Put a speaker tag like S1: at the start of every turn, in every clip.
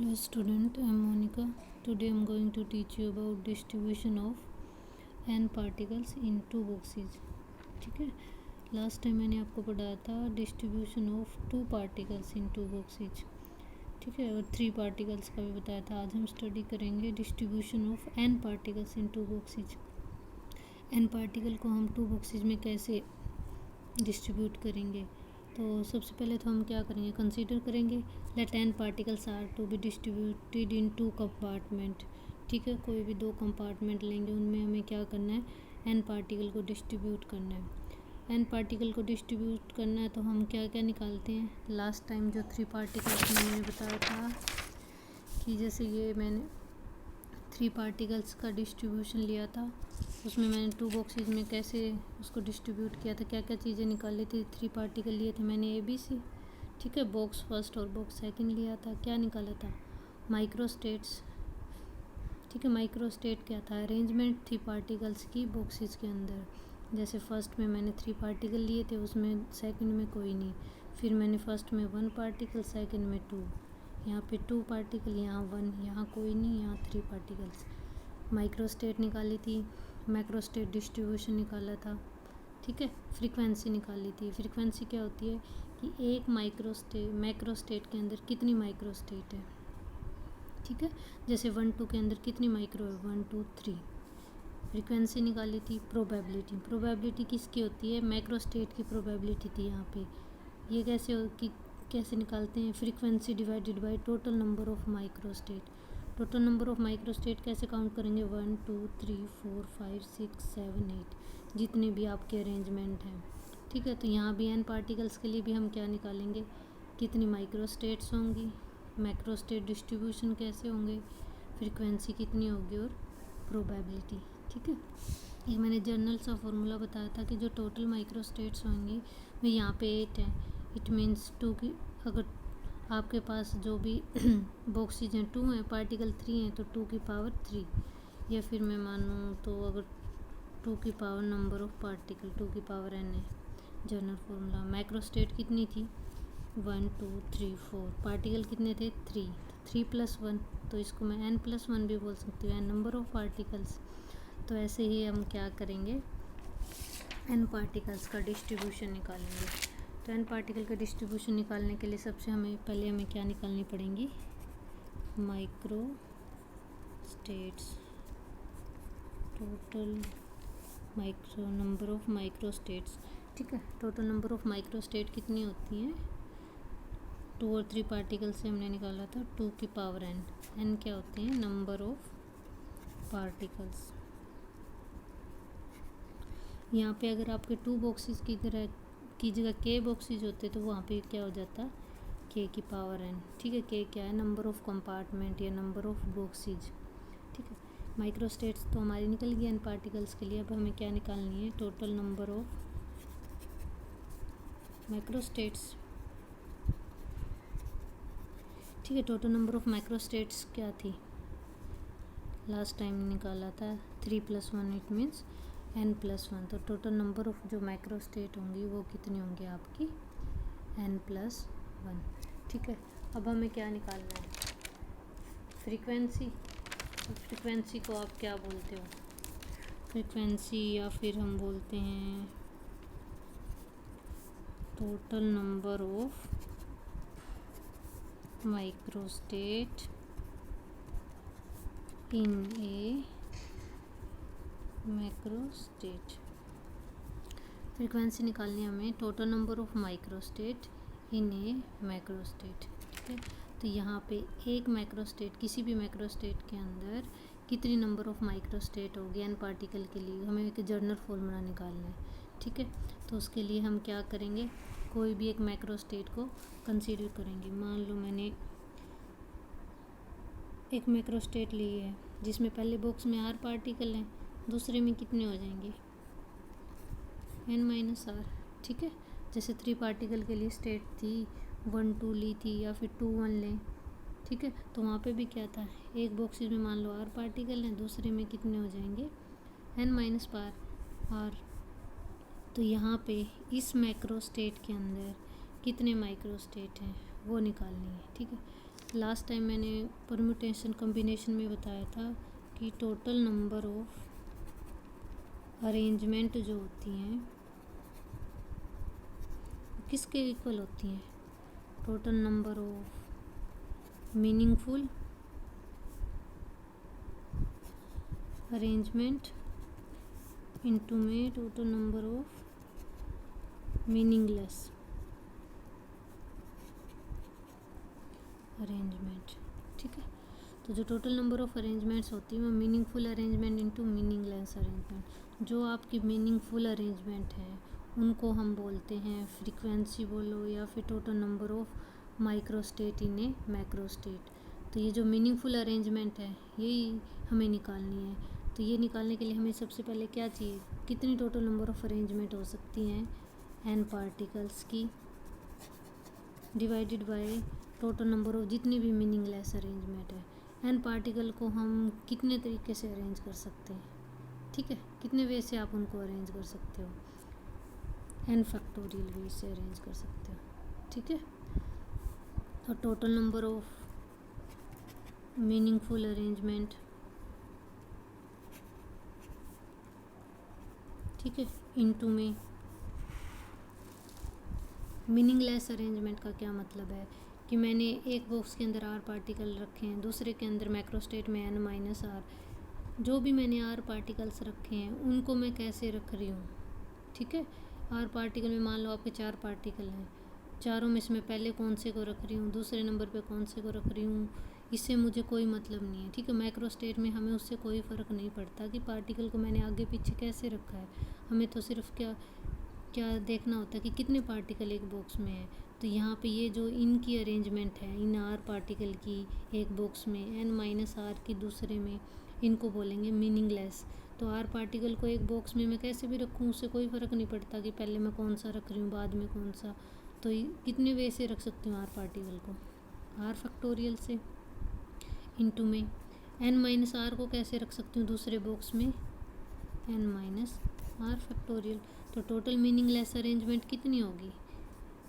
S1: Hello student, I am Monica. Today I am going to teach you about distribution of n particles in two boxes. ठीक है, last time मैंने आपको पढ़ाया था distribution of two particles in two boxes. ठीक है, और three particles का भी बताया था. आज हम स्टडी करेंगे distribution of n particles in two boxes. n particle को हम टू बॉक्सेज में कैसे डिस्ट्रीब्यूट करेंगे. तो सबसे पहले तो हम क्या करेंगे, कंसीडर करेंगे let n particles are to be distributed in two compartment. ठीक है, कोई भी दो कंपार्टमेंट लेंगे, उनमें हमें क्या करना है, n पार्टिकल को डिस्ट्रीब्यूट करना है. n पार्टिकल को डिस्ट्रीब्यूट करना है तो हम क्या क्या निकालते हैं. लास्ट टाइम जो थ्री पार्टिकल्स मैंने बताया था कि जैसे ये मैंने थ्री पार्टिकल्स का डिस्ट्रीब्यूशन लिया था, उसमें मैंने टू बॉक्सेस में कैसे उसको डिस्ट्रीब्यूट किया था, क्या क्या चीज़ें निकाली थी. थ्री पार्टिकल लिए थे मैंने ABC. ठीक है, बॉक्स फर्स्ट और बॉक्स सेकंड लिया था. क्या निकाला था, माइक्रोस्टेट्स. ठीक है, माइक्रोस्टेट क्या था, अरेंजमेंट थी पार्टिकल्स की बॉक्सेस के अंदर. जैसे फर्स्ट में मैंने थ्री पार्टिकल लिए थे, उसमें सेकंड में कोई नहीं. फिर मैंने फर्स्ट में वन पार्टिकल, सेकंड में टू, यहाँ पे टू पार्टिकल, यहाँ वन, यहाँ कोई नहीं, यहाँ थ्री पार्टिकल्स. माइक्रोस्टेट निकाली थी, मैक्रोस्टेट डिस्ट्रीब्यूशन निकाला था. ठीक है, फ्रीक्वेंसी निकाली थी. फ्रीक्वेंसी क्या होती है कि एक मैक्रोस्टेट के अंदर कितनी माइक्रोस्टेट है. ठीक है, जैसे 1 2 के अंदर कितनी माइक्रो है, 1 2 3. फ्रीक्वेंसी निकाली थी. प्रोबेबिलिटी किसकी होती है, मैक्रोस्टेट की प्रोबेबिलिटी थी यहाँ पे. ये कैसे निकालते हैं, frequency divided by total number of microstate. Total number of microstate कैसे काउंट करेंगे, 1 2 3 4 5 6 7 8, जितने भी आपके अरेंजमेंट हैं. ठीक है, तो यहाँ भी n पार्टिकल्स के लिए भी हम क्या निकालेंगे, कितनी माइक्रोस्टेट्स होंगी, मैक्रोस्टेट डिस्ट्रीब्यूशन कैसे होंगे, फ्रीक्वेंसी कितनी होगी और प्रोबेबिलिटी. ठीक है, ये मैंने जर्नल सा फॉर्मूला बताया था कि जो टोटल माइक्रोस्टेट्स होंगी वो यहाँ पे 8 हैं. इट मीन्स टू की, अगर आपके पास जो भी बॉक्सेज हैं 2 हैं, पार्टिकल 3 हैं, तो 2 की पावर 3. या फिर मैं मानूँ तो अगर 2 की पावर नंबर ऑफ पार्टिकल 2 की पावर n है. General formula. मैक्रोस्टेट कितनी थी, 1 2 3 4. पार्टिकल कितने थे, 3. 3 + 1, तो इसको मैं n+1 भी बोल सकती हूँ, n नंबर ऑफ पार्टिकल्स. तो ऐसे ही हम क्या करेंगे, n पार्टिकल्स का डिस्ट्रीब्यूशन निकालेंगे. तो n पार्टिकल का डिस्ट्रीब्यूशन निकालने के लिए सबसे पहले हमें क्या निकालनी पड़ेंगी, micro states. Total number of microstates. ठीक है, टोटल नंबर ऑफ माइक्रोस्टेट कितनी होती हैं, 2 और 3 पार्टिकल से हमने निकाला था 2 की पावर n. n क्या होती है, नंबर ऑफ पार्टिकल्स. यहाँ पे अगर आपके टू बॉक्सेस की जगह k बॉक्सेज होते तो वहाँ पे क्या हो जाता, k की पावर n. ठीक है, k क्या है, नंबर ऑफ कंपार्टमेंट या नंबर ऑफ बॉक्सेज. ठीक है, माइक्रोस्टेट्स तो हमारी निकल गई n पार्टिकल्स के लिए. अब हमें क्या निकालनी है, टोटल नंबर ऑफ माइक्रोस्टेट्स. ठीक है, टोटल नंबर ऑफ माइक्रोस्टेट्स क्या थी, लास्ट टाइम निकाला था 3 + 1, इट मीन्स n+1. तो टोटल नंबर ऑफ जो माइक्रोस्टेट होंगी वो कितनी होंगी आपकी, n+1. ठीक है, अब हमें क्या निकालना है, फ्रीक्वेंसी. फ्रीक्वेंसी को आप क्या बोलते हो, फ्रीक्वेंसी या फिर हम बोलते हैं total number of microstate in a macrostate. Frequency निकालनी है हमें, total number of microstate in a macrostate. ठीक है, तो यहाँ पे एक मैक्रोस्टेट, किसी भी मैक्रोस्टेट के अंदर कितनी नंबर ऑफ माइक्रोस्टेट होगी n पार्टिकल के लिए, हमें एक जर्नल फॉर्मूला निकालना है. ठीक है, तो उसके लिए हम क्या करेंगे, कोई भी एक मैक्रोस्टेट को कंसीडर करेंगे. मान लो मैंने एक मैक्रोस्टेट ली है जिसमें पहले बॉक्स में r पार्टिकल हैं, दूसरे में कितने हो जाएंगे, n-r. ठीक है, जैसे 3 पार्टिकल के लिए स्टेट थी 1 2 ली थी, या फिर 2 1 लें. ठीक है, तो वहाँ पे भी क्या था, एक बॉक्स में मान लो r पार्टिकल हैं, दूसरे में कितने हो जाएंगे, n-r. तो यहाँ पे इस मैक्रोस्टेट के अंदर कितने माइक्रोस्टेट हैं वो निकालनी है. ठीक है, लास्ट टाइम मैंने परम्यूटेशन कम्बिनेशन में बताया था कि टोटल नंबर ऑफ अरेंजमेंट जो होती हैं किसके इक्वल होती हैं, total number of meaningful arrangement into में total number of meaningless arrangement. ठीक है, तो जो टोटल नंबर ऑफ अरेंजमेंट्स होती है वो meaningful arrangement into meaningless arrangement. जो आपकी मीनिंगफुल अरेंजमेंट है उनको हम बोलते हैं फ्रीक्वेंसी बोलो या फिर total number of microstate in a macrostate. तो ये जो मीनिंगफुल अरेंजमेंट है यही हमें निकालनी है। तो ये निकालने के लिए हमें सबसे पहले क्या चाहिए, कितनी टोटल नंबर ऑफ अरेंजमेंट हो सकती हैं n पार्टिकल्स की divided by total number of जितनी भी मीनिंगलेस अरेंजमेंट है। n पार्टिकल को हम कितने तरीके से अरेंज कर सकते हैं, ठीक है, कितने वे से आप उनको अरेंज कर सकते हो, n फैक्टोरियल वे से अरेंज कर सकते हो। ठीक है, और total number of meaningful arrangement, ठीक है, इनटू में मीनिंगलेस अरेंजमेंट का क्या मतलब है कि मैंने एक बॉक्स के अंदर r पार्टिकल रखे हैं, दूसरे के अंदर मैक्रोस्टेट में n माइनस r, जो भी मैंने r पार्टिकल्स रखे हैं उनको मैं कैसे रख रही हूँ। ठीक है, r पार्टिकल में मान लो आपके 4 पार्टिकल हैं, चारों में से मैं पहले कौन से को रख रही हूँ, दूसरे नंबर पे कौन से को रख रही हूँ, इससे मुझे कोई मतलब नहीं है। ठीक है, मैक्रोस्टेट में हमें उससे कोई फ़र्क नहीं पड़ता कि पार्टिकल को मैंने आगे पीछे कैसे रखा है, हमें तो सिर्फ क्या देखना होता है कि कितने पार्टिकल एक बॉक्स में है। तो यहाँ पे ये जो इनकी अरेंजमेंट है इन r पार्टिकल की एक बॉक्स में, n माइनस r की दूसरे में, इनको बोलेंगे मीनिंगलेस। तो r पार्टिकल को एक बॉक्स में मैं कैसे भी रखूँ उससे कोई फ़र्क नहीं पड़ता कि पहले मैं कौन सा रख रही हूँ बाद में कौन सा। तो कितने वे से रख सकती हूँ r पार्टिकल को, r फैक्टोरियल से, इनटू में n माइनस r को कैसे रख सकती हूँ दूसरे बॉक्स में, n माइनस r फैक्टोरियल। तो टोटल मीनिंगलेस अरेंजमेंट कितनी होगी,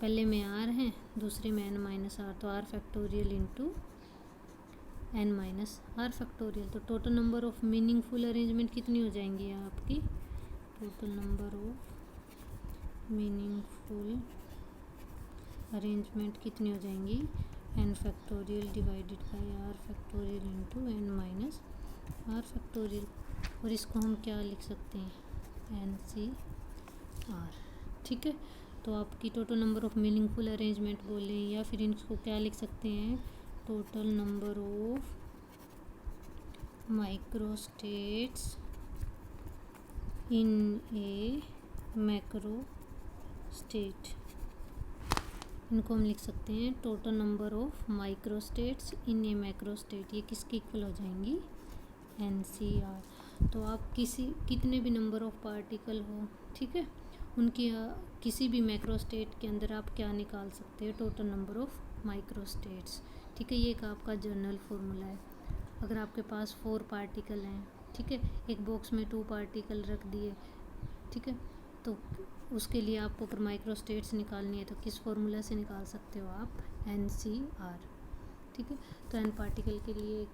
S1: पहले में r है दूसरे में n माइनस r, तो r factorial into n minus r factorial. तो total number of meaningful arrangement कितनी हो जाएंगी आपकी, total number of meaningful arrangement कितनी हो जाएंगी, n factorial divided by r factorial into n minus r factorial. और इसको हम क्या लिख सकते हैं, NCR। ठीक है, तो आपकी total number of meaningful arrangement बोलें या फिर इनको क्या लिख सकते हैं, total number of microstates in A macro state. इनको हम लिख सकते हैं total number of microstates in a macrostate. ये किसकी इक्वल हो जाएंगी, NCR। तो आप कितने भी नंबर ऑफ पार्टिकल हो, ठीक है, उनकी किसी भी मैक्रोस्टेट के अंदर आप क्या निकाल सकते हैं, टोटल नंबर ऑफ माइक्रोस्टेट्स। ठीक है, ये एक आपका जनरल फार्मूला है। अगर आपके पास 4 पार्टिकल हैं, ठीक है, एक बॉक्स में 2 पार्टिकल रख दिए, ठीक है, तो उसके लिए आपको अगर माइक्रोस्टेट्स निकालनी है तो किस फार्मूला से निकाल सकते हो आप, NCR। ठीक है, तो n पार्टिकल के लिए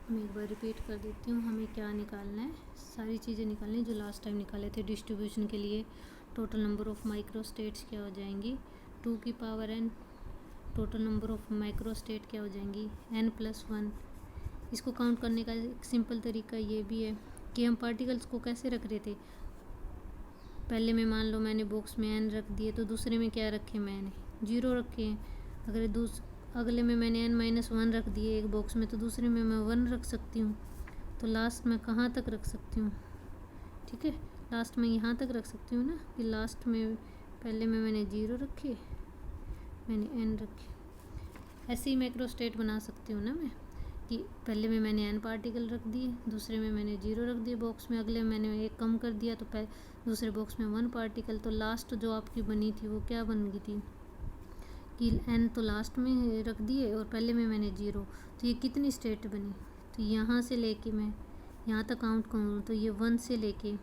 S1: मैं एक बार रिपीट कर देती हूँ, हमें क्या निकालना है, सारी चीज़ें निकालनी है जो लास्ट टाइम निकाले थे डिस्ट्रीब्यूशन के लिए। टोटल नंबर ऑफ माइक्रोस्टेट्स क्या हो जाएंगी, 2 की power n, total number of microstate क्या हो जाएंगी, n+1। इसको काउंट करने का एक सिंपल तरीका ये भी है कि हम पार्टिकल्स को कैसे रख रहे थे, पहले में मान लो मैंने बॉक्स में n रख दिए तो दूसरे में क्या रखे, मैंने 0 रखे हैं। अगर अगले में मैंने n-1 रख दिए एक बॉक्स में तो दूसरे में मैं 1 रख सकती हूँ। तो लास्ट में कहाँ तक रख सकती हूँ, ठीक है, लास्ट में यहाँ तक रख सकती हूँ ना, कि लास्ट में पहले में मैंने 0 रखे, मैंने n रखे। ऐसे ही मैक्रोस्टेट बना सकती हूँ ना मैं, कि पहले में मैंने n पार्टिकल रख दिए, दूसरे में मैंने 0 रख दिए बॉक्स में, अगले में मैंने 1 कम कर दिया तो दूसरे बॉक्स में 1 पार्टिकल। तो लास्ट जो आपकी बनी थी वो क्या बन गई थी कि n तो लास्ट में रख दिए और पहले में मैंने 0। तो ये कितनी स्टेट बनी, तो यहाँ से लेके मैं यहाँ तक काउंट करूँ तो ये 1 से लेके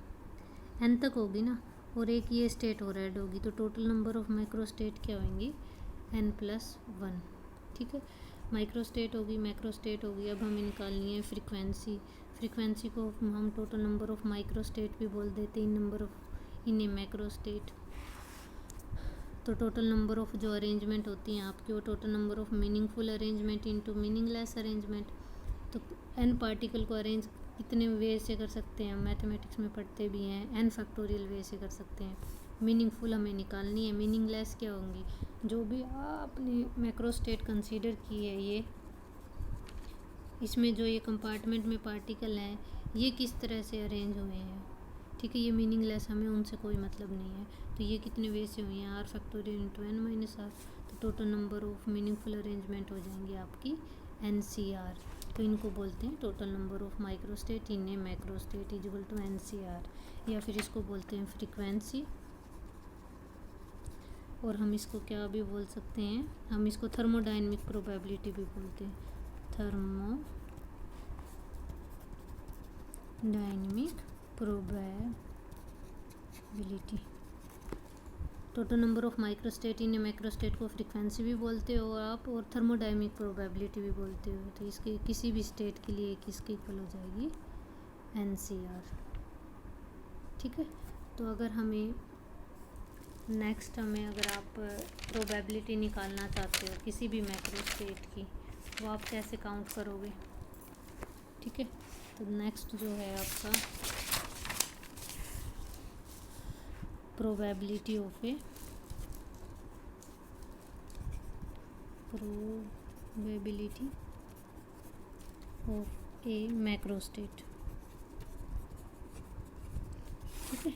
S1: n तक होगी ना, और एक ये स्टेट और ऐड होगी। तो टोटल नंबर ऑफ माइक्रोस्टेट क्या होंगी, n+1। ठीक है, माइक्रोस्टेट होगी, मैक्रोस्टेट होगी। अब हमें निकालनी है फ्रीक्वेंसी। फ्रीक्वेंसी को हम टोटल नंबर ऑफ माइक्रोस्टेट भी बोल देते हैं इन ए मैक्रोस्टेट। तो टोटल नंबर ऑफ जो अरेंजमेंट होती हैं आपकी, वो total number of meaningful arrangement into meaningless arrangement. तो एन पार्टिकल को अरेंज कितने वे से कर सकते हैं, मैथमेटिक्स में पढ़ते भी हैं, एन फैक्टोरियल वे से कर सकते हैं। मीनिंगफुल हमें निकालनी है, मीनिंगलेस क्या होंगी, जो भी आपने मैक्रोस्टेट कंसीडर की है, ये इसमें जो ये कंपार्टमेंट में पार्टिकल हैं ये किस तरह से अरेंज हुए हैं, ठीक है, ये मीनिंगलेस, हमें उनसे कोई मतलब नहीं है। तो ये कितने वे से हुई हैं, r factorial into n minus r. तो total number of meaningful arrangement हो जाएंगी आपकी एन सी आर। तो इनको बोलते हैं total number of microstate in a macrostate is equal to N C R, या फिर इसको बोलते हैं फ्रीक्वेंसी। और हम इसको क्या भी बोल सकते हैं, हम इसको थर्मोडायनेमिक प्रोबेबिलिटी भी बोलते हैं, thermodynamic probability. Total number of microstate in a macrostate को फ्रीक्वेंसी भी बोलते हो आप, और थर्मोडायनेमिक प्रोबेबिलिटी भी बोलते हो। तो इसके किसी भी स्टेट के लिए किसके इक्वल हो जाएगी, एन सी आर, ठीक है। तो अगर हमें नेक्स्ट अगर आप प्रोबेबिलिटी निकालना चाहते हो किसी भी मैक्रोस्टेट की, वो आप कैसे काउंट करोगे, ठीक है। तो नेक्स्ट जो है आपका प्रोबेबिलिटी ऑफ ए मैक्रोस्टेट, ठीक है।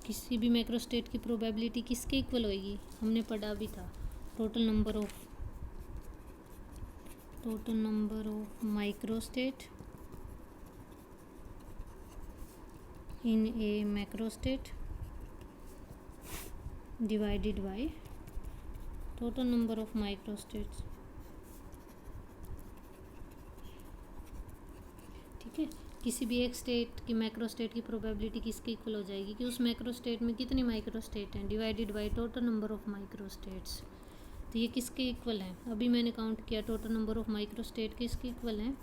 S1: किसी भी मैक्रोस्टेट की प्रोबेबिलिटी किसके इक्वल होएगी, हमने पढ़ा भी था, total number of microstate in a macrostate divided by total number of microstates, ठीक है। किसी भी एक स्टेट की मैक्रोस्टेट की प्रोबेबिलिटी किसके इक्वल हो जाएगी, कि उस मैक्रोस्टेट में कितने माइक्रोस्टेट हैं, divided by total number of microstates. तो ये किसके इक्वल हैं, अभी मैंने काउंट किया, टोटल नंबर ऑफ माइक्रोस्टेट किसके इक्वल हैं,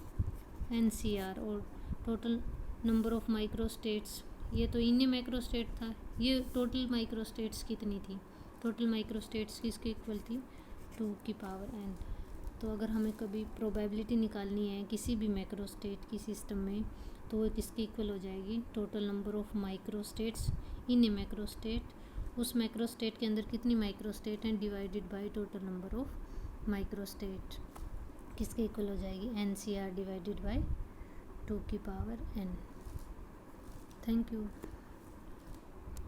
S1: एन सी आर। और टोटल नंबर ऑफ माइक्रोस्टेट्स, ये तो इन्हीं मैक्रोस्टेट था, ये टोटल माइक्रोस्टेट्स कितनी थी, टोटल माइक्रोस्टेट्स किसके इक्वल थी, 2 की पावर n। तो अगर हमें कभी प्रोबेबिलिटी निकालनी है किसी भी मैक्रोस्टेट की सिस्टम में, तो वो किसके इक्वल हो जाएगी, total number of microstates in a macrostate, उस मैक्रोस्टेट के अंदर कितनी माइक्रोस्टेट हैं, divided by total number of microstate, किसके इक्वल हो जाएगी, N C R divided by 2 की पावर n। Thank you.